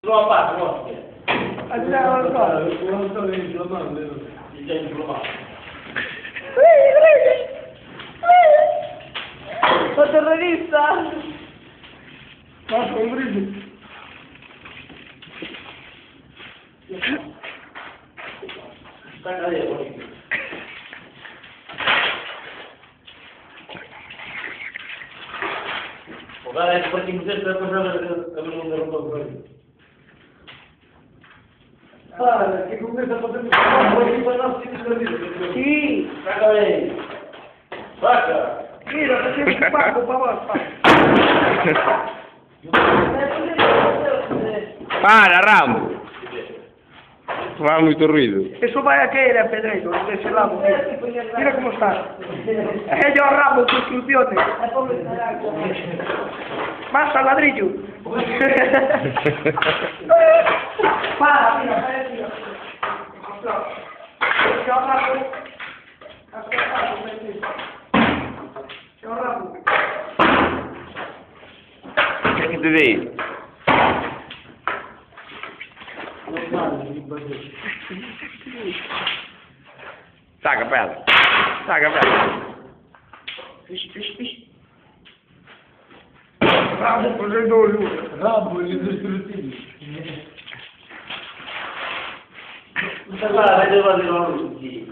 Trova parte, Andiamo al corpo. Non sto inflammando. il genio provato. Sono terrorista! Ma sono un grido. Stacca lì, poi. Guarda, è perché mi sento per non rompere. Ah, che con questa potete fare un po' di Sì! Stacca lì. Stacca. Mira, facevi un pacco, papà. Para, Rambo! Fa muito ruído. Eso vai a caer a pedreiro, ese ramo. Mira cómo está. Yo ramo de construcciones. Más al ladrillo. Para, mira, mira. Yo ramo. Yo ramo. O que te diz? Saca a pedra. Saca a pedra. Fish. Ramo facendo olio. Rabo e distruttivi. Guarda, vedo la luce.